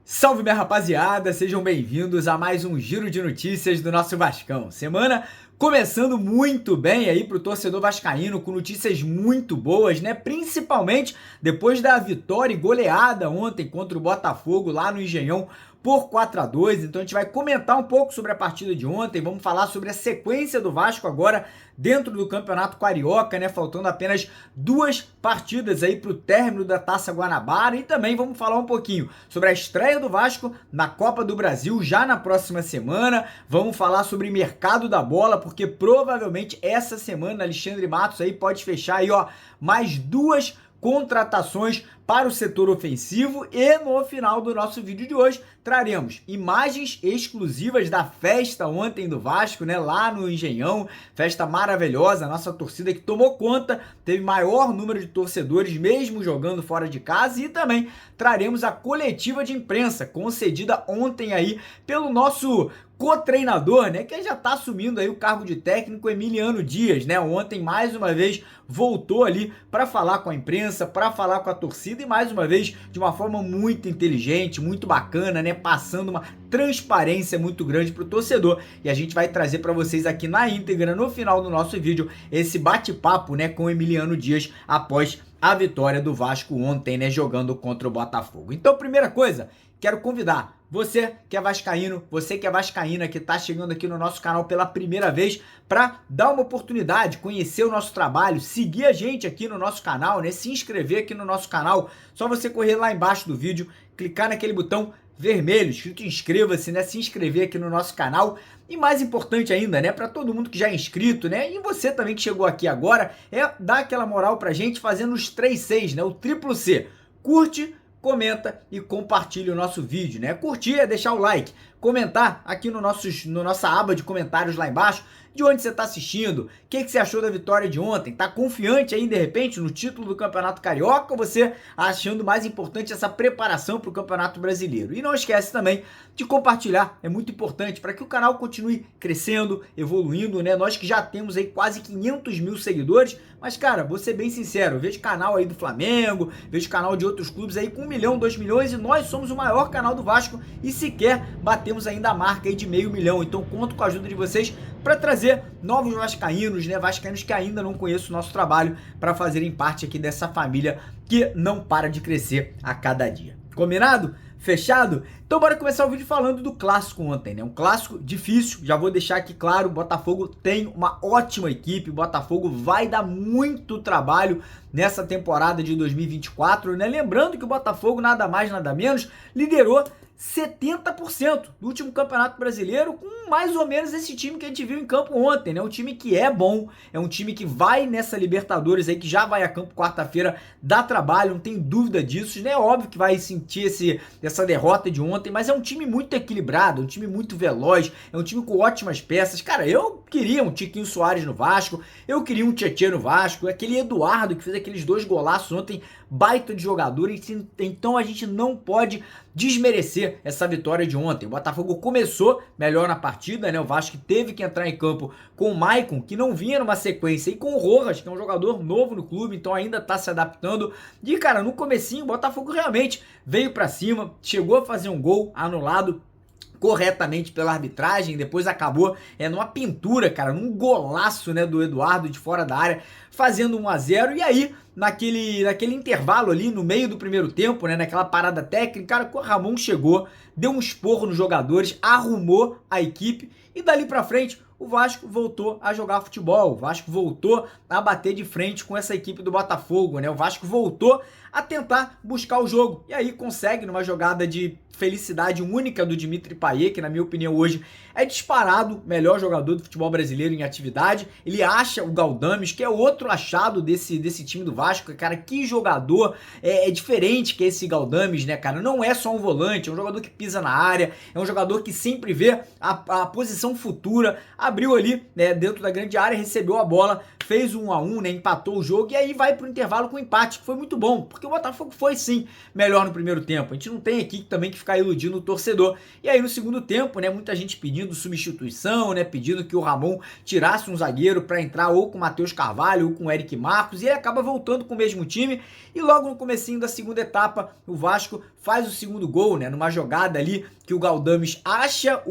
Salve, minha rapaziada, sejam bem-vindos a mais um giro de notícias do nosso Vascão. Semana começando muito bem aí pro torcedor vascaíno, com notícias muito boas, né? Principalmente depois da vitória e goleada ontem contra o Botafogo lá no Engenhão por 4-2. Então a gente vai comentar um pouco sobre a partida de ontem, vamos falar sobre a sequência do Vasco agora dentro do Campeonato Carioca, né? Faltando apenas 2 partidas aí pro término da Taça Guanabara, e também vamos falar um pouquinho sobre a estreia do Vasco na Copa do Brasil já na próxima semana. Vamos falar sobre mercado da bola, porque provavelmente essa semana Alexandre Matos aí pode fechar aí, ó, mais 2 contratações para o setor ofensivo. E no final do nosso vídeo de hoje traremos imagens exclusivas da festa ontem do Vasco, né, lá no Engenhão, festa maravilhosa, a nossa torcida que tomou conta, teve maior número de torcedores mesmo jogando fora de casa, e também traremos a coletiva de imprensa concedida ontem aí pelo nosso co-treinador, né, que já tá assumindo aí o cargo de técnico, Emiliano Dias, né? Ontem mais uma vez voltou ali para falar com a imprensa, para falar com a torcida, e mais uma vez de uma forma muito inteligente, muito bacana, né, passando uma transparência muito grande pro torcedor. E a gente vai trazer para vocês aqui na íntegra no final do nosso vídeo esse bate-papo, né, com o Emiliano Dias após a vitória do Vasco ontem, né, jogando contra o Botafogo. Então, primeira coisa, quero convidar você que é vascaíno, você que é vascaína, que está chegando aqui no nosso canal pela primeira vez, para dar uma oportunidade, conhecer o nosso trabalho, seguir a gente aqui no nosso canal, né? Se inscrever aqui no nosso canal. Só você correr lá embaixo do vídeo, clicar naquele botão vermelho escrito inscreva-se, né? Se inscrever aqui no nosso canal. E mais importante ainda, né, para todo mundo que já é inscrito, né, e você também que chegou aqui agora, é dar aquela moral pra gente fazendo os 3 Cs, né? O triplo C. Curte, comenta e compartilha o nosso vídeo, né? Curtir é deixar o like, comentar aqui no nossa aba de comentários lá embaixo de onde você está assistindo, o que você achou da vitória de ontem, tá confiante aí de repente no título do Campeonato Carioca, ou você achando mais importante essa preparação para o Campeonato Brasileiro? E não esquece também de compartilhar, é muito importante para que o canal continue crescendo, evoluindo, né? Nós que já temos aí quase 500 mil seguidores, mas cara, vou ser bem sincero, eu vejo canal aí do Flamengo, vejo canal de outros clubes aí com 1 milhão, 2 milhões, e nós somos o maior canal do Vasco e sequer batemos ainda a marca aí de 500 mil. Então conto com a ajuda de vocês para trazer novos vascaínos, né, vascaínos que ainda não conhecem o nosso trabalho, para fazerem parte aqui dessa família que não para de crescer a cada dia. Combinado? Fechado? Então bora começar o vídeo falando do clássico ontem, né? Um clássico difícil, já vou deixar aqui claro, o Botafogo tem uma ótima equipe, o Botafogo vai dar muito trabalho nessa temporada de 2024, né? Lembrando que o Botafogo, nada mais, nada menos, liderou 70% do último Campeonato Brasileiro, com mais ou menos esse time que a gente viu em campo ontem, né? Um time que é bom, é um time que vai nessa Libertadores aí, que já vai a campo quarta-feira, dá trabalho, não tem dúvida disso, né? Óbvio que vai sentir essa derrota de ontem, mas é um time muito equilibrado, um time muito veloz, é um time com ótimas peças. Cara, eu queria um Tiquinho Soares no Vasco, eu queria um Tietê no Vasco, aquele Eduardo que fez aqueles 2 golaços ontem, baita de jogador. Então a gente não pode desmerecer essa vitória de ontem. O Botafogo começou melhor na partida, né? O Vasco teve que entrar em campo com o Maicon, que não vinha numa sequência, e com o Rojas, que é um jogador novo no clube, então ainda tá se adaptando. E cara, no comecinho o Botafogo realmente veio pra cima, chegou a fazer um gol anulado corretamente pela arbitragem, depois acabou numa pintura, cara, num golaço, né, do Eduardo de fora da área, fazendo 1-0. E aí, naquele intervalo ali, no meio do primeiro tempo, né, naquela parada técnica, cara, o Ramon chegou, deu um esporro nos jogadores, arrumou a equipe, e dali pra frente o Vasco voltou a jogar futebol, o Vasco voltou a bater de frente com essa equipe do Botafogo, né? O Vasco voltou a tentar buscar o jogo, e aí consegue, numa jogada de felicidade única do Dimitri Payet, que na minha opinião hoje é disparado o melhor jogador do futebol brasileiro em atividade. Ele acha o Galdames, que é outro achado desse time do Vasco. Cara, que jogador é diferente que esse Galdames, né, cara? Não é só um volante, é um jogador que pisa na área, é um jogador que sempre vê a posição futura. Abriu ali, né, dentro da grande área, recebeu a bola, fez o 1-1, né, empatou o jogo e aí vai pro intervalo com empate, que foi muito bom, porque o Botafogo foi sim melhor no primeiro tempo. A gente não tem aqui também que ficar iludindo o torcedor. E aí no segundo tempo, né, muita gente pedindo substituição, né, pedindo que o Ramon tirasse um zagueiro para entrar ou com o Matheus Carvalho ou com o Eric Marcos, e ele acaba voltando com o mesmo time. E logo no comecinho da segunda etapa, o Vasco faz o segundo gol, né, numa jogada ali que o Galdames acha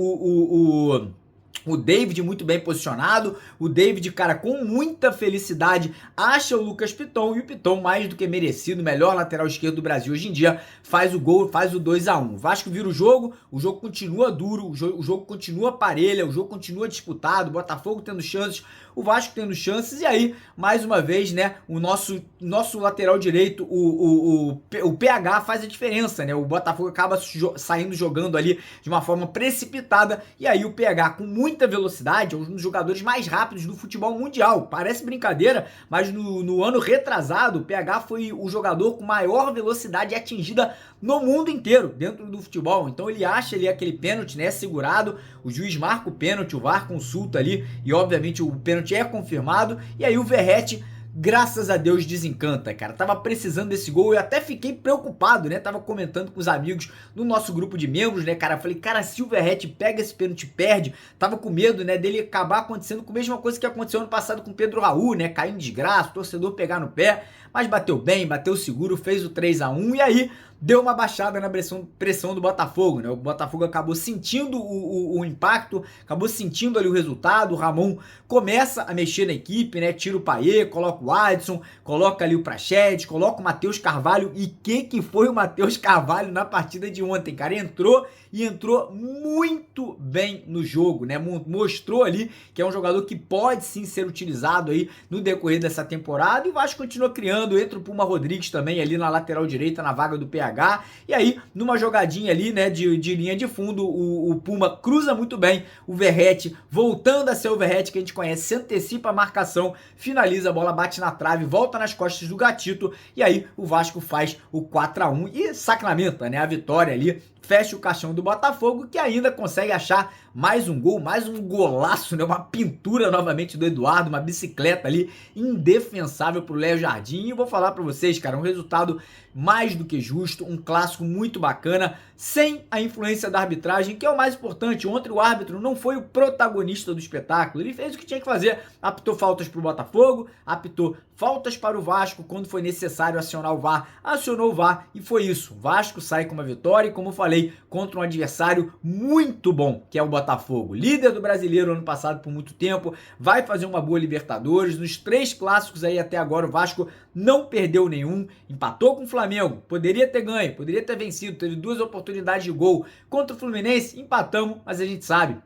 o David muito bem posicionado, o David, cara, com muita felicidade, acha o Lucas Piton, e o Piton, mais do que merecido, melhor lateral esquerdo do Brasil hoje em dia, faz o gol, faz o 2-1. O Vasco vira o jogo continua duro, o jogo continua parelha, o jogo continua disputado, o Botafogo tendo chances, o Vasco tendo chances, e aí, mais uma vez, né, o nosso lateral direito, o PH faz a diferença, né, o Botafogo acaba saindo jogando ali de uma forma precipitada, e aí o PH, com muita velocidade, é um dos jogadores mais rápidos do futebol mundial. Parece brincadeira, mas no ano retrasado, o PH foi o jogador com maior velocidade atingida no mundo inteiro, dentro do futebol. Então ele acha ali aquele pênalti, né, segurado, o juiz marca o pênalti, o VAR consulta ali, e obviamente o pênalti é confirmado, e aí o Verratti, graças a Deus, desencanta, cara. Tava precisando desse gol, eu até fiquei preocupado, né? Tava comentando com os amigos no nosso grupo de membros, né, cara? Falei, cara, se o Verratti pega esse pênalti, perde. Tava com medo, né, dele acabar acontecendo com a mesma coisa que aconteceu ano passado com o Pedro Raul, né? Cair em desgraça, o torcedor pegar no pé. Mas bateu bem, bateu seguro, fez o 3-1 e aí deu uma baixada na pressão do Botafogo, né? O Botafogo acabou sentindo o impacto, acabou sentindo ali o resultado. O Ramon começa a mexer na equipe, né? Tira o Payet, coloca o Adson, coloca ali o Praxedes, coloca o Matheus Carvalho. E que foi o Matheus Carvalho na partida de ontem, cara? Entrou muito bem no jogo, né? Mostrou ali que é um jogador que pode sim ser utilizado aí no decorrer dessa temporada, e o Vasco continua criando. Entra o Puma Rodrigues também ali na lateral direita, na vaga do PH, e aí numa jogadinha ali, né, de linha de fundo, o Puma cruza muito bem, o Verratti, voltando a ser o Verratti que a gente conhece, se antecipa a marcação, finaliza a bola, bate na trave, volta nas costas do Gatito, e aí o Vasco faz o 4-1 e sacramenta, né, a vitória ali, fecha o caixão do Botafogo, que ainda consegue achar mais um gol, mais um golaço, né? Uma pintura novamente do Eduardo, uma bicicleta ali indefensável pro Léo Jardim. E vou falar para vocês, cara, um resultado mais do que justo, um clássico muito bacana, sem a influência da arbitragem, que é o mais importante. Ontem o árbitro não foi o protagonista do espetáculo, ele fez o que tinha que fazer, apitou faltas pro Botafogo, apitou faltas para o Vasco, quando foi necessário acionar o VAR, acionou o VAR, e foi isso. O Vasco sai com uma vitória, e como eu falei, contra um adversário muito bom, que é o Botafogo, líder do Brasileiro ano passado por muito tempo, vai fazer uma boa Libertadores. Nos 3 clássicos aí até agora o Vasco não perdeu nenhum, empatou com o Flamengo, poderia ter ganho, poderia ter vencido, teve 2 oportunidades de gol contra o Fluminense, empatamos, mas a gente sabe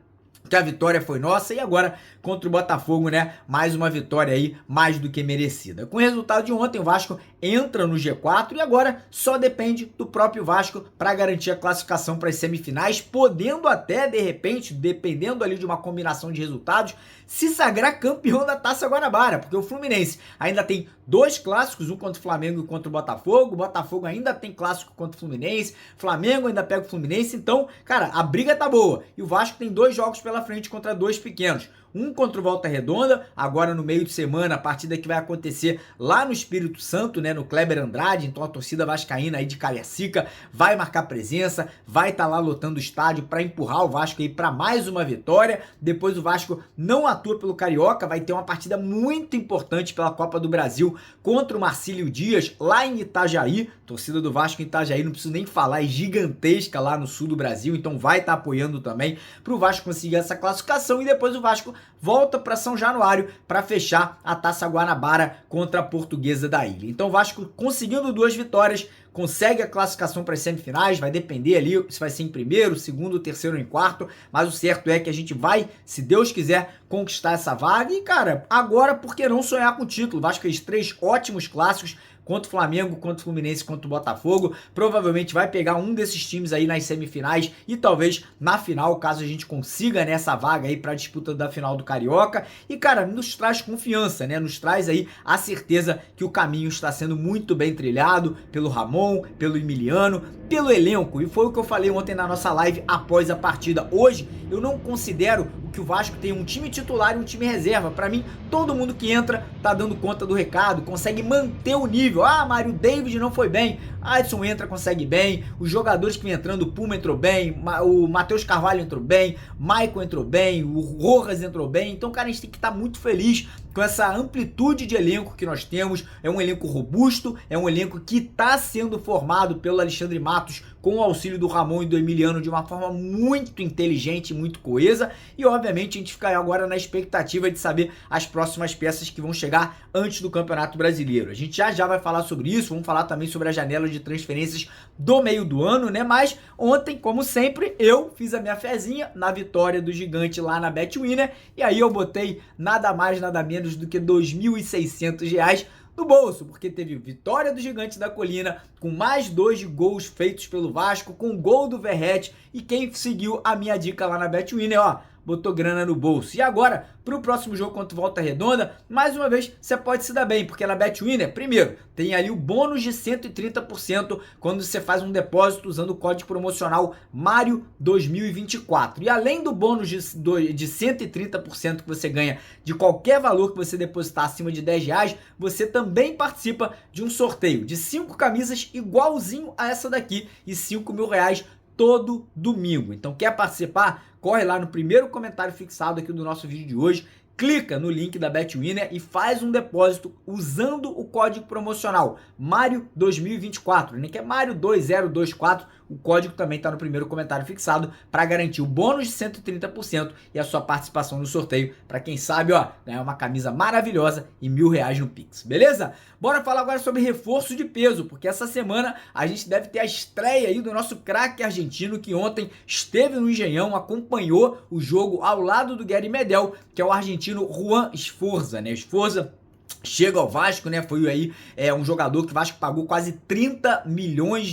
que a vitória foi nossa, e agora contra o Botafogo, né, mais uma vitória aí, mais do que merecida. Com o resultado de ontem, o Vasco entra no G4 e agora só depende do próprio Vasco para garantir a classificação para as semifinais, podendo até, de repente, dependendo ali de uma combinação de resultados, se sagrar campeão da Taça Guanabara, porque o Fluminense ainda tem 2 clássicos, um contra o Flamengo e contra o Botafogo ainda tem clássico contra o Fluminense, Flamengo ainda pega o Fluminense, então, cara, a briga tá boa, e o Vasco tem 2 jogos pela frente contra 2 pequenos. Um contra o Volta Redonda, agora no meio de semana, a partida que vai acontecer lá no Espírito Santo, né, no Kleber Andrade. Então a torcida vascaína aí de Cariacica vai marcar presença, vai estar lá lotando o estádio para empurrar o Vasco aí para mais uma vitória. Depois o Vasco não atua pelo Carioca, vai ter uma partida muito importante pela Copa do Brasil contra o Marcílio Dias, lá em Itajaí. Torcida do Vasco em Itajaí, não preciso nem falar, é gigantesca lá no sul do Brasil, então vai estar apoiando também para o Vasco conseguir essa classificação, e depois o Vasco volta para São Januário para fechar a Taça Guanabara contra a Portuguesa da Ilha. Então o Vasco, conseguindo 2 vitórias, consegue a classificação para as semifinais. Vai depender ali se vai ser em primeiro, segundo, terceiro ou em quarto, mas o certo é que a gente vai, se Deus quiser, conquistar essa vaga. E cara, agora por que não sonhar com o título? O Vasco fez 3 ótimos clássicos, contra o Flamengo, contra o Fluminense, contra o Botafogo. Provavelmente vai pegar um desses times aí nas semifinais e talvez na final, caso a gente consiga nessa vaga aí para a disputa da final do Carioca. E cara, nos traz confiança, né? Nos traz aí a certeza que o caminho está sendo muito bem trilhado pelo Ramon, pelo Emiliano, pelo elenco. E foi o que eu falei ontem na nossa live após a partida. Hoje eu não considero que o Vasco tem um time titular e um time reserva. Para mim, todo mundo que entra tá dando conta do recado, consegue manter o nível. Mário David não foi bem, Adson entra, consegue bem, os jogadores que vem entrando, o Puma entrou bem, o Matheus Carvalho entrou bem, Maicon entrou bem, o Rojas entrou bem. Então, cara, a gente tem que estar muito feliz com essa amplitude de elenco que nós temos. É um elenco robusto, é um elenco que está sendo formado pelo Alexandre Matos com o auxílio do Ramon e do Emiliano de uma forma muito inteligente, muito coesa, e obviamente a gente fica agora na expectativa de saber as próximas peças que vão chegar antes do Campeonato Brasileiro. A gente já vai falar sobre isso, vamos falar também sobre a janela de transferências do meio do ano, né? Mas ontem, como sempre, eu fiz a minha fezinha na vitória do Gigante lá na Betwinner, e aí eu botei nada mais, nada menos do que R$ 2.600 no bolso, porque teve vitória do Gigante da Colina, com mais 2 gols feitos pelo Vasco, com gol do Verratti, e quem seguiu a minha dica lá na Betwinner, botou grana no bolso. E agora, pro próximo jogo contra o Volta Redonda, mais uma vez, você pode se dar bem, porque na Betwinner, primeiro, tem ali o bônus de 130% quando você faz um depósito usando o código promocional Mário 2024. E além do bônus de 130% que você ganha de qualquer valor que você depositar acima de R$ 10, você também participa de um sorteio de 5 camisas igualzinho a essa daqui e R$ 5.000 todo domingo. Então, quer participar? Corre lá no primeiro comentário fixado aqui do nosso vídeo de hoje, clica no link da Betwinner e faz um depósito usando o código promocional Mário 2024, né, que é Mário 2024. O código também está no primeiro comentário fixado para garantir o bônus de 130% e a sua participação no sorteio para quem sabe, ganhar uma camisa maravilhosa e R$ 1.000 no Pix, beleza? Bora falar agora sobre reforço de peso, porque essa semana a gente deve ter a estreia aí do nosso craque argentino que ontem esteve no Engenhão, acompanhou o jogo ao lado do Gary Medel, que é o argentino Juan Esforza, né? Esforza chega ao Vasco, né? Foi aí um jogador que o Vasco pagou quase R$ 30 milhões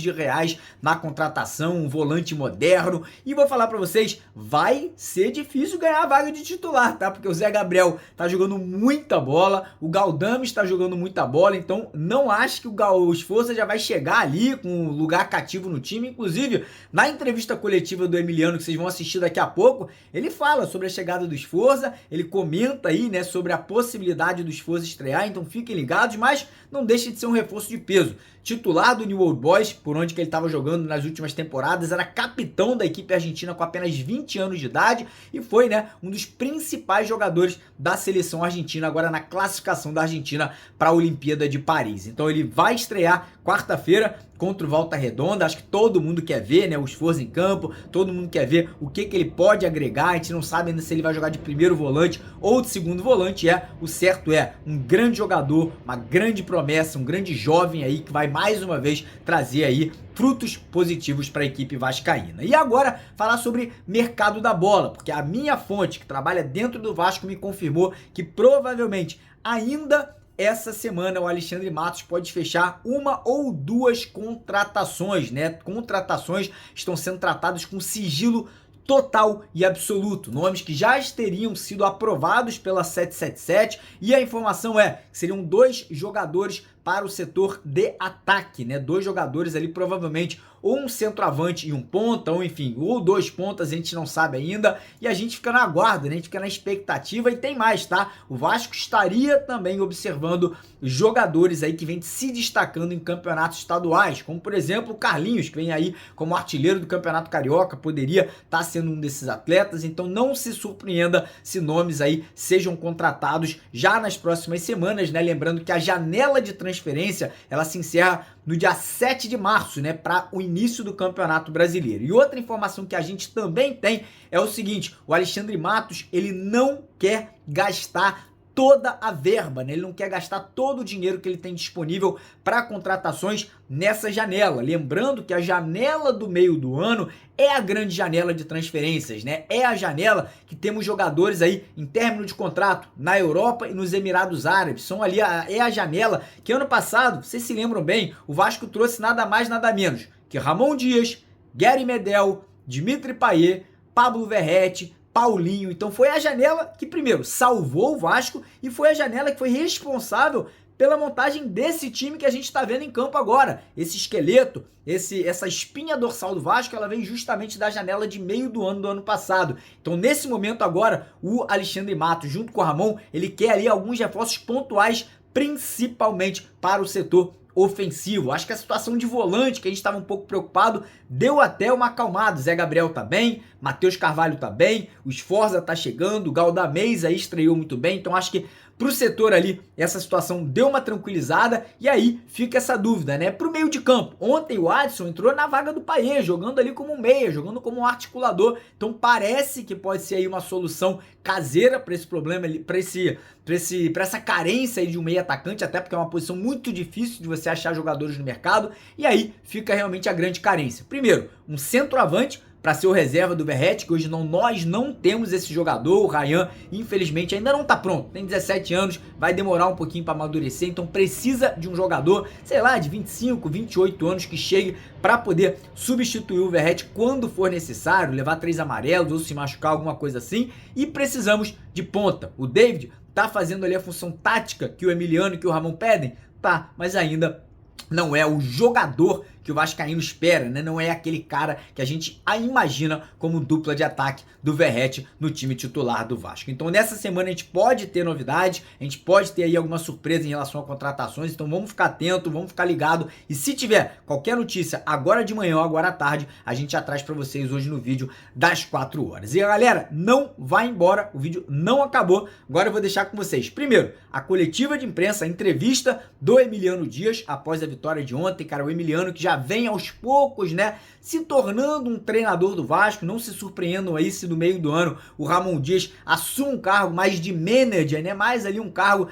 na contratação, um volante moderno. E vou falar pra vocês, vai ser difícil ganhar a vaga de titular, tá? Porque o Zé Gabriel tá jogando muita bola, o Galdames tá jogando muita bola, então não acho que o Esforza já vai chegar ali com um lugar cativo no time. Inclusive, na entrevista coletiva do Emiliano, que vocês vão assistir daqui a pouco, ele fala sobre a chegada do Esforza, ele comenta aí, né, sobre a possibilidade do Esforza estrear, então fiquem ligados, mas não deixe de ser um reforço de peso. Titular do New Old Boys, por onde que ele estava jogando nas últimas temporadas, era capitão da equipe argentina com apenas 20 anos de idade e foi, né, um dos principais jogadores da seleção argentina agora na classificação da Argentina para a Olimpíada de Paris. Então ele vai estrear quarta-feira contra o Volta Redonda. Acho que todo mundo quer ver, né, o Esforza em campo, todo mundo quer ver o que ele pode agregar. A gente não sabe ainda se ele vai jogar de primeiro volante ou de segundo volante. O certo é um grande jogador, uma grande promessa, um grande jovem aí que vai mais uma vez trazer aí frutos positivos para a equipe vascaína. E agora falar sobre mercado da bola, porque a minha fonte que trabalha dentro do Vasco me confirmou que provavelmente ainda essa semana o Alexandre Matos pode fechar 1 ou 2 contratações, né? Contratações estão sendo tratadas com sigilo total e absoluto, nomes que já teriam sido aprovados pela 777, e a informação é que seriam 2 jogadores para o setor de ataque, né? 2 jogadores ali, provavelmente ou um centroavante e um ponta, ou enfim, ou 2 pontas, a gente não sabe ainda, e a gente fica na aguarda, né? A gente fica na expectativa. E tem mais, tá? O Vasco estaria também observando jogadores aí que vêm se destacando em campeonatos estaduais, como por exemplo o Carlinhos, que vem aí como artilheiro do Campeonato Carioca, poderia estar sendo um desses atletas. Então não se surpreenda se nomes aí sejam contratados já nas próximas semanas, né? Lembrando que a janela de transferência, ela se encerra no dia 7 de março, né, para o início do Campeonato Brasileiro. E outra informação que a gente também tem é o seguinte: o Alexandre Matos, ele não quer gastar toda a verba, né? Ele não quer gastar todo o dinheiro que ele tem disponível para contratações nessa janela. Lembrando que a janela do meio do ano é a grande janela de transferências, né? É a janela que temos jogadores aí em término de contrato na Europa e nos Emirados Árabes. São ali é a janela que ano passado, vocês se lembram bem, o Vasco trouxe nada mais, nada menos que Ramon Dias, Gary Medel, Dimitri Payet, Pablo Verratti, Paulinho. Então foi a janela que primeiro salvou o Vasco e foi a janela que foi responsável pela montagem desse time que a gente está vendo em campo agora. Esse esqueleto, essa espinha dorsal do Vasco, ela vem justamente da janela de meio do ano passado. Então, nesse momento agora, o Alexandre Matos, junto com o Ramon, ele quer ali alguns reforços pontuais, principalmente para o setor ofensivo. Acho que a situação de volante, que a gente estava um pouco preocupado, deu até uma acalmada. Zé Gabriel tá bem, Matheus Carvalho tá bem, o Sforza tá chegando, o Galdamez aí estreou muito bem, então acho que pro setor ali, essa situação deu uma tranquilizada, e aí fica essa dúvida, né? Pro meio de campo, ontem o Adson entrou na vaga do Payet, jogando ali como um meia, jogando como um articulador, então parece que pode ser aí uma solução caseira para esse problema, para essa carência aí de um meia atacante, até porque é uma posição muito difícil de você achar jogadores no mercado, e aí fica realmente a grande carência. Primeiro, um centroavante para ser o reserva do Verratti, que hoje nós não temos esse jogador. O Ryan, infelizmente, ainda não tá pronto, tem 17 anos, vai demorar um pouquinho para amadurecer, então precisa de um jogador, sei lá, de 25, 28 anos que chegue para poder substituir o Verratti quando for necessário, levar 3 amarelos ou se machucar, alguma coisa assim, e precisamos de ponta. O David tá fazendo ali a função tática que o Emiliano e que o Ramon pedem, tá, mas ainda não é o jogador que o vascaíno espera, né? Não é aquele cara que a gente imagina como dupla de ataque do Verratti no time titular do Vasco. Então nessa semana a gente pode ter novidades, a gente pode ter aí alguma surpresa em relação a contratações, então vamos ficar atento, vamos ficar ligado, e se tiver qualquer notícia agora de manhã ou agora à tarde, a gente já traz pra vocês hoje no vídeo das 4 horas. E galera, não vai embora, o vídeo não acabou, agora eu vou deixar com vocês, primeiro, a coletiva de imprensa, a entrevista do Emiliano Dias após a vitória de ontem, cara, o Emiliano que já vem aos poucos, né, se tornando um treinador do Vasco. Não se surpreendam aí se no meio do ano o Ramon Dias assume um cargo mais de manager, né, mais ali um cargo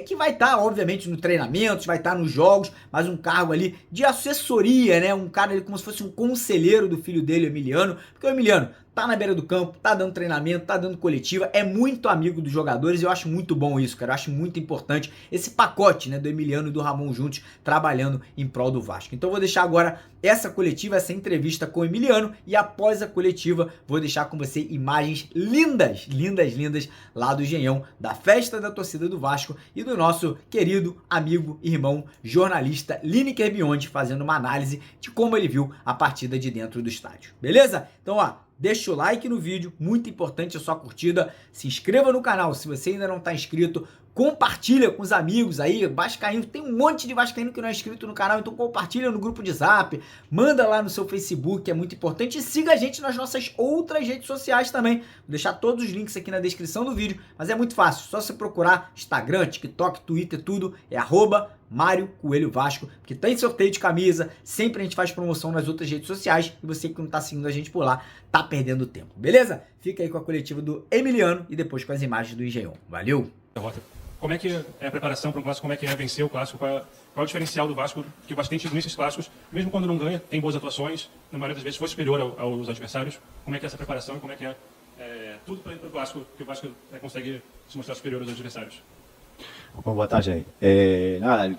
que vai estar, obviamente, no treinamento, vai estar nos jogos, mas um cargo ali de assessoria, né, um cara ali como se fosse um conselheiro do filho dele, o Emiliano, porque o Emiliano tá na beira do campo, tá dando treinamento, tá dando coletiva, é muito amigo dos jogadores, e eu acho muito bom isso, cara, eu acho muito importante esse pacote, né, do Emiliano e do Ramon juntos, trabalhando em prol do Vasco. Então eu vou deixar agora essa coletiva, essa entrevista com o Emiliano, e após a coletiva vou deixar com você imagens lindas, lindas, lindas, lá do Engenhão, da festa da torcida do Vasco e do nosso querido amigo, irmão, jornalista Lineker Biondi, fazendo uma análise de como ele viu a partida de dentro do estádio. Beleza? Então, ó, deixa o like no vídeo, muito importante a sua curtida, se inscreva no canal se você ainda não está inscrito, compartilha com os amigos aí, vascaíno, tem um monte de vascaíno que não é inscrito no canal, então compartilha no grupo de Zap, manda lá no seu Facebook, é muito importante, e siga a gente nas nossas outras redes sociais também, vou deixar todos os links aqui na descrição do vídeo, mas é muito fácil, só você procurar Instagram, TikTok, Twitter, tudo, é @Mário Coelho Vasco, porque tem sorteio de camisa, sempre a gente faz promoção nas outras redes sociais, e você que não tá seguindo a gente por lá, tá perdendo tempo, beleza? Fica aí com a coletiva do Emiliano e depois com as imagens do Engenhão. Valeu! Como é que é a preparação para o Clássico? Como é que é vencer o Clássico? Qual é o diferencial do Vasco que o Vasco tem tido nesses Clássicos? Mesmo quando não ganha, tem boas atuações, na maioria das vezes foi superior aos adversários. Como é que é essa preparação e como é que é tudo para o Clássico, que o Vasco consegue se mostrar superior aos adversários? Bom, boa tarde. Nada,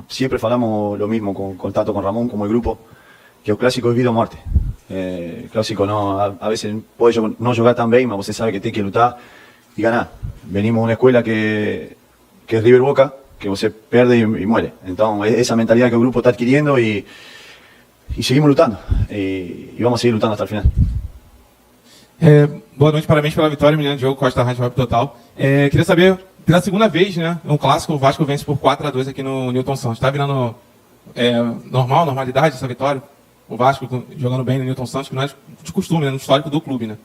siempre falamos lo mismo con Tato, con Ramón, como el grupo, que el clásico es vida o muerte. El clásico no, a veces puede no jugar tan bien, pero você sabe que tem que lutar y ganar. Venimos de una escuela que es River Boca, que você perde y muere. Entonces, esa mentalidad que el grupo está adquiriendo y seguimos lutando. Y vamos a seguir lutando hasta el final. Boa noite, parabéns pela vitória, menino Diogo Costa, Rádio Web Total. Queria saber, pela segunda vez, né, um clássico, o Vasco vence por 4-2 aqui no Newton Santos. Está virando normalidade essa vitória? O Vasco jogando bem no Newton Santos, que não é de costume, né, no histórico do clube, né?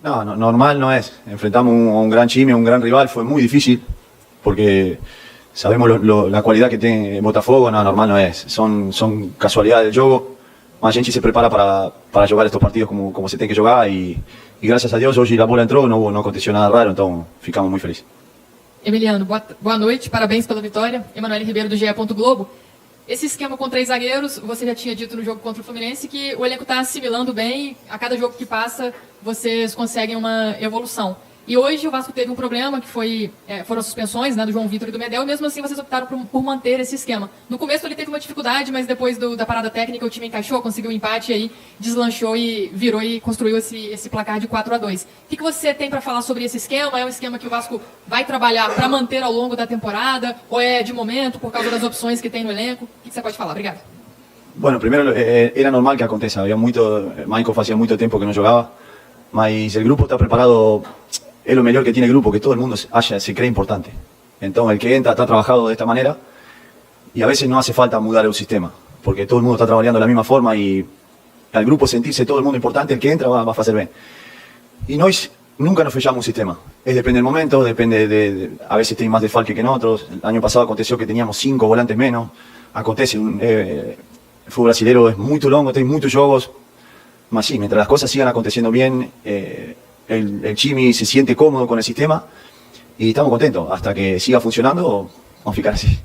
No, normal no es. Enfrentamos a un gran time, a un gran rival, fue muy difícil porque sabemos la cualidad que tiene Botafogo, no, normal no es. Son casualidades del juego. Más gente se prepara para jugar estos partidos como se tiene que jugar y gracias a Dios hoy la bola entró, no aconteció nada raro, entonces ficamos muy felices. Emiliano, boa noite, parabéns pela vitória. Emanuele Ribeiro do GE. Globo. Esse esquema com 3 zagueiros, você já tinha dito no jogo contra o Fluminense que o elenco está assimilando bem, a cada jogo que passa vocês conseguem uma evolução. E hoje o Vasco teve um problema que foram as suspensões, né, do João Vitor e do Medel, e mesmo assim vocês optaram por manter esse esquema. No começo ele teve uma dificuldade, mas depois da parada técnica o time encaixou, conseguiu um empate, e aí deslanchou e virou e construiu esse placar de 4-2. O que você tem para falar sobre esse esquema? É um esquema que o Vasco vai trabalhar para manter ao longo da temporada? Ou é de momento, por causa das opções que tem no elenco? O que você pode falar? Obrigado. Bueno, primero era normal que aconteça. Michael hacía mucho tiempo que no jugaba, mas el grupo está preparado. Es lo mejor que tiene el grupo, que todo el mundo se cree importante. Entonces el que entra está trabajado de esta manera y a veces no hace falta mudar el sistema, porque todo el mundo está trabajando de la misma forma y al grupo sentirse todo el mundo importante, el que entra va a hacer bien. Y nunca nos fechamos un sistema. Depende del momento, depende a veces tiene más desfalque que en otros. El año pasado aconteció que teníamos 5 volantes menos. Acontece, el fútbol brasileño es muy longo, tiene muchos juegos. Mas sí, mientras las cosas sigan aconteciendo bien, el Chimi se siente cómodo con el sistema e estamos contentos. Hasta que siga funcionando, vamos ficar assim.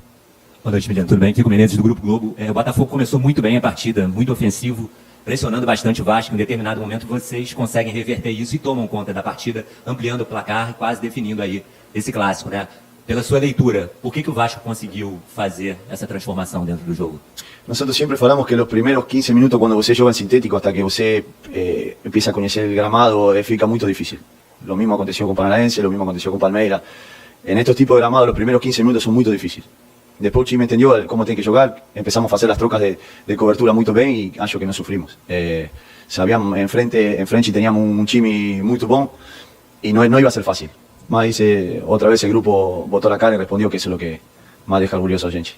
Boa noite, Emiliano. Tudo bem? Kiko Menezes, do Grupo Globo. O Botafogo começou muito bem a partida, muito ofensivo, pressionando bastante o Vasco. Em determinado momento, vocês conseguem reverter isso e tomam conta da partida, ampliando o placar e quase definindo aí esse clássico, né? Pela sua leitura, por que o Vasco conseguiu fazer essa transformação dentro do jogo? Nosotros siempre falamos que los primeros 15 minutos cuando você juega en sintético hasta que você empieza a conocer el gramado fica muy difícil. Lo mismo aconteció con Paranaense, lo mismo aconteció con Palmeiras. En estos tipos de gramados los primeros 15 minutos son muy difíciles. Después el Chimi entendió cómo tiene que jugar, empezamos a hacer las trocas de cobertura muy bien y acho que no sufrimos. Sabíamos, enfrente teníamos un Chimi muy bom y no iba a ser fácil. Mas otra vez el grupo botó la cara y respondió que eso es lo que más deja orgulloso a gente.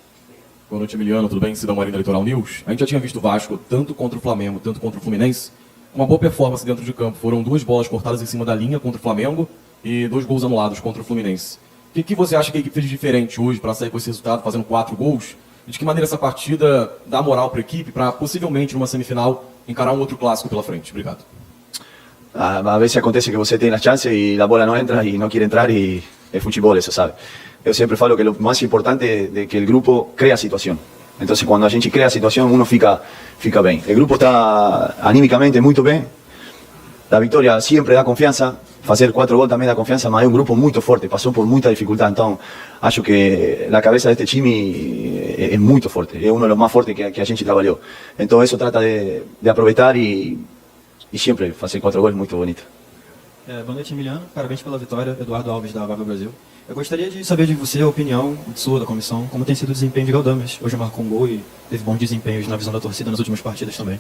Boa noite, Emiliano. Tudo bem? Cidão Marinho da Litoral News. A gente já tinha visto o Vasco, tanto contra o Flamengo, tanto contra o Fluminense, uma boa performance dentro de campo. Foram 2 bolas cortadas em cima da linha contra o Flamengo e 2 gols anulados contra o Fluminense. O que você acha que a equipe fez de diferente hoje para sair com esse resultado, fazendo 4 gols? E de que maneira essa partida dá moral para a equipe para, possivelmente, numa semifinal, encarar um outro clássico pela frente? Obrigado. A veces acontece que você tem las chances y la bola no entra y no quiere entrar y es fútbol, eso sabe. Yo siempre falo que lo más importante es que el grupo crea situación. Entonces cuando a gente crea situación uno fica bien. El grupo está anímicamente muy bien. La victoria siempre da confianza. Hacer 4 goles también da confianza, mas es un grupo muy fuerte, pasó por mucha dificultad. Entonces acho que la cabeza de este Chimi es muy fuerte, es uno de los más fuertes que a gente trabajó. Entonces eso trata de aprovechar y siempre hacer 4 goles muito bonito. Boa noite, Emiliano. Parabéns pela vitória. Eduardo Alves, da Vaga Brasil. Eu gostaria de saber de você a opinião sua, da comissão, como tem sido o desempenho de Galdames. Hoje marcou um gol e teve bons desempenhos na visão da torcida nas últimas partidas também.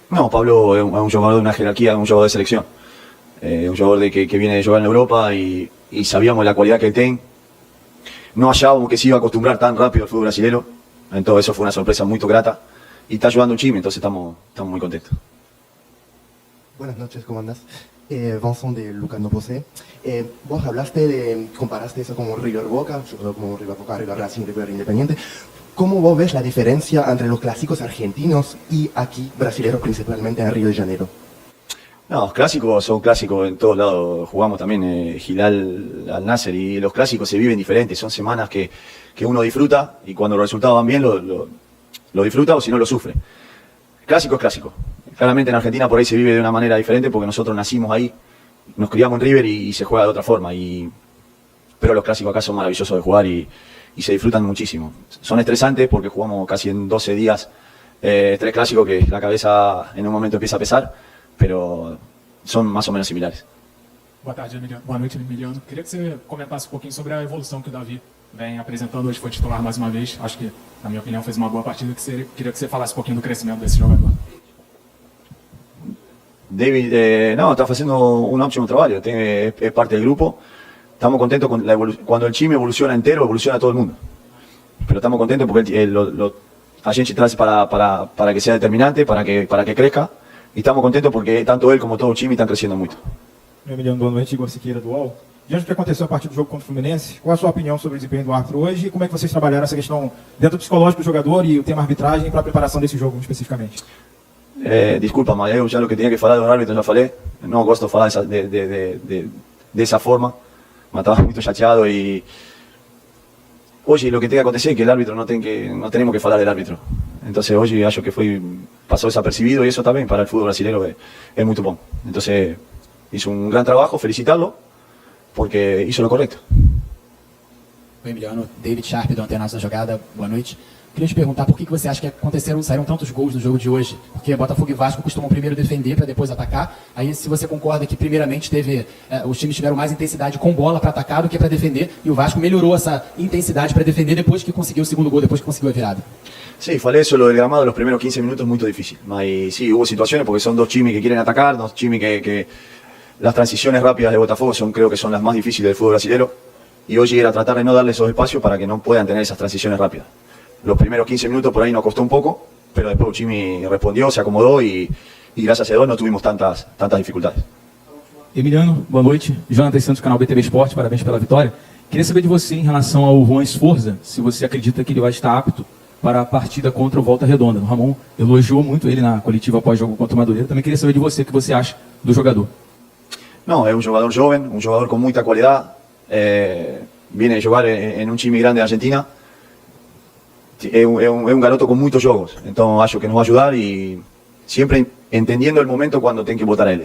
No, Pablo es un jugador de una jerarquía, un jugador de selección. Un jugador que viene de jugar en Europa y sabíamos la cualidad que él tiene. No hallábamos que se iba a acostumbrar tan rápido al fútbol brasileño. Entonces eso fue una sorpresa muy grata. Y está ayudando un Chimi, entonces estamos muy contentos. Buenas noches, ¿cómo andas? Vincent de Lucano Posé. Vos comparaste eso como River Boca, como River Boca, River Racing, River Independiente. ¿Cómo vos ves la diferencia entre los clásicos argentinos y aquí brasileños, principalmente en Río de Janeiro? No, los clásicos son clásicos en todos lados. Jugamos también Gilal al Nasser y los clásicos se viven diferentes. Son semanas que uno disfruta y cuando los resultados van bien lo disfruta o si no lo sufre. Clásico es clásico. Claramente en Argentina por ahí se vive de una manera diferente porque nosotros nacimos ahí, nos criamos en River y se juega de otra forma. Pero los clásicos acá son maravillosos de jugar y se disfrutan muchísimo. Son estresantes porque jugamos casi en 12 días 3 clásicos que la cabeza en un momento empieza a pesar, pero son más o menos similares. Boa tarde, Emiliano. Boa noite, Emiliano. Queria que você comentasse um pouquinho sobre a evolução que o Davi vem apresentando hoje, foi titular mais uma vez. Acho que, na minha opinião, fez uma boa partida. Queria que você falasse um pouquinho do crescimento desse jogador. David, está haciendo un óptimo trabajo, es parte del grupo. Estamos contentos con cuando el Chimi evoluciona entero, evoluciona todo el mundo. Pero estamos contentos porque a gente trae para que sea determinante, para que crezca. Y estamos contentos porque tanto él como todo el Chimi están creciendo mucho. Emiliano, boa noite, Igor Siqueira do UOL. Diante do que aconteceu a partir do jogo contra o Fluminense, qual a sua opinião sobre o desempenho do árbitro hoje e como é que vocês trabalharam essa questão dentro do psicológico do jogador e o tema arbitragem para a preparação desse jogo especificamente? Disculpa, mas eu já o que tinha que falar do árbitro já falei. Não gosto de falar dessa forma, mas estava muito chateado e hoje o que tem que acontecer é que o árbitro não temos que falar do árbitro. Então hoje acho que passou desapercibido e isso também para o futebol brasileiro é muito bom. Então hizo um grande trabalho, felicitarlo porque hizo lo correcto. Oi, Emiliano, David Sharp do Antenados da Jogada, boa noite. Queria te perguntar por que você acha que saíram tantos gols no jogo de hoje? Porque Botafogo e Vasco costumam primeiro defender para depois atacar. Aí, se você concorda que primeiramente os times tiveram mais intensidade com bola para atacar do que para defender, e o Vasco melhorou essa intensidade para defender depois que conseguiu o segundo gol, depois que conseguiu a virada. Sí, falé eso, lo del gramado, los primeros 15 minutos muy difícil. Y sí, hubo situaciones porque son dos chimis que quieren atacar, dos chimis que las transiciones rápidas de Botafogo creo que son las más difíciles del fútbol brasileño. Y hoy era tratar de no darle esos espacios para que no puedan tener esas transiciones rápidas. Los primeros 15 minutos por ahí nos costó un poco, pero después Chimi respondió, se acomodó y gracias a Dios no tuvimos tantas dificultades. Emiliano, boa noite. Jonathan Santos, canal BTV Esporte, parabéns pela vitória. Queria saber de você em relação ao Juan Esforza, se você acredita que ele vai estar apto para a partida contra o Volta Redonda. O Ramon elogiou muito ele na coletiva após-jogo contra o Madureira. Também queria saber de você o que você acha do jogador. No, es un jugador joven, un jugador con mucha cualidad. Viene a jugar en un time grande de Argentina. Es un garoto con muchos jogos, entonces acho que nos va a ayudar y siempre entendiendo el momento cuando tienen que votar a él.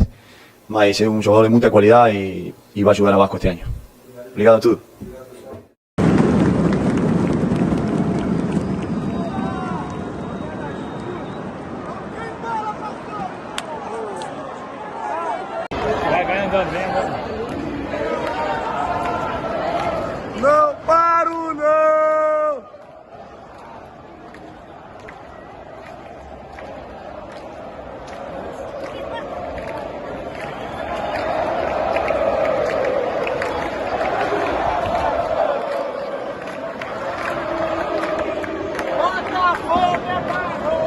Mas es un jugador de mucha cualidad y va a ayudar a Vasco este año. Obrigado a todos. Não paro, não! Botafogo é barro!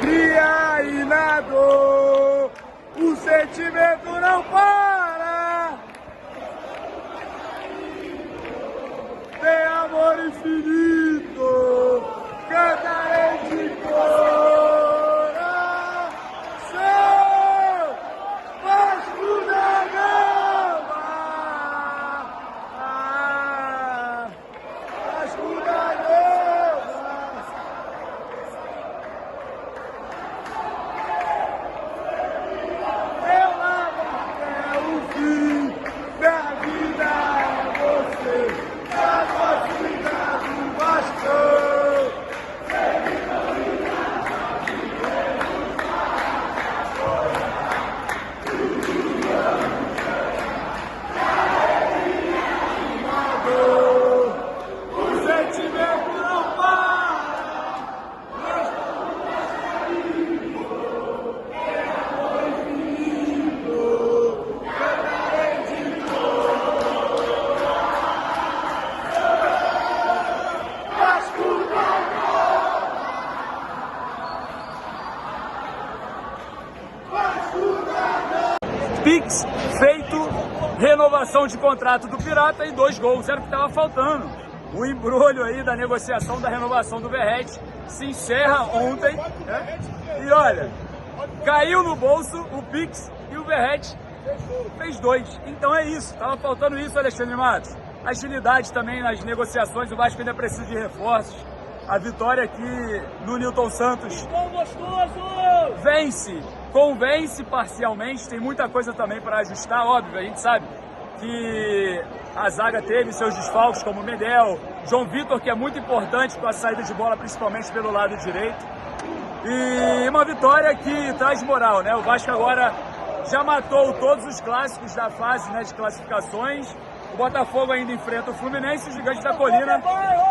Cria e nadou, o sentimento não para. Tem amor infinito, cantarei de coração, Vasco da Gama, Vasco da Gama. Eu amo até o fim, minha vida é você, a torcida do Vasco. O sentimento não para. Pix feito, renovação de contrato do Pirata e 2 gols, era o que estava faltando. O embrulho aí da negociação da renovação do Verratti se encerra ontem, né? E olha, caiu no bolso o Pix e o Verratti fez 2. Então é isso, estava faltando isso, Alexandre Matos. Agilidade também nas negociações, o Vasco ainda precisa de reforços. A vitória aqui no Newton Santos convence parcialmente, tem muita coisa também para ajustar, óbvio, a gente sabe que a zaga teve seus desfalques, como o Medel, João Vitor, que é muito importante com a saída de bola, principalmente pelo lado direito, e uma vitória que traz moral, né? O Vasco agora já matou todos os clássicos da fase, né, de classificações. O Botafogo ainda enfrenta o Fluminense, o Gigante da Colina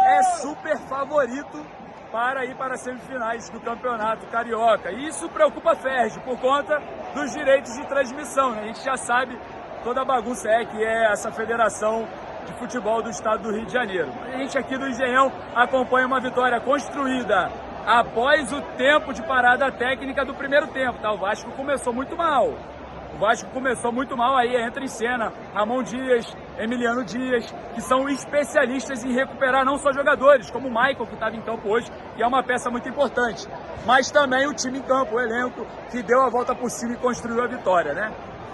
é super favorito para ir para as semifinais do Campeonato Carioca. E isso preocupa a Ferdi por conta dos direitos de transmissão, né? A gente já sabe toda a bagunça que é essa Federação de Futebol do Estado do Rio de Janeiro. A gente aqui do Engenhão acompanha uma vitória construída após o tempo de parada técnica do primeiro tempo, tá? O Vasco começou muito mal. Aí entra em cena Ramon Dias, Emiliano Dias, que são especialistas em recuperar não só jogadores, como o Michael, que estava em campo hoje, que é uma peça muito importante, mas também o time em campo, o elenco, que deu a volta por cima e construiu a vitória, né?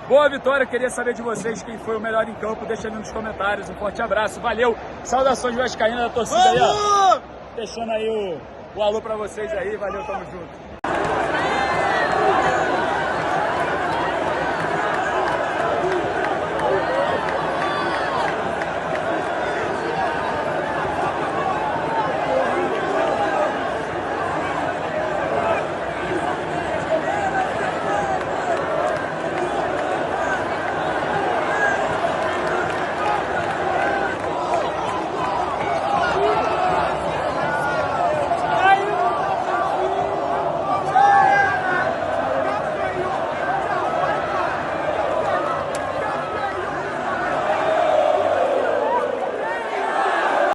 Boa vitória, queria saber de vocês quem foi o melhor em campo, deixa aí nos comentários, um forte abraço, valeu, saudações vascaínas da torcida aí, ó, deixando aí o alô pra vocês aí, valeu, tamo junto.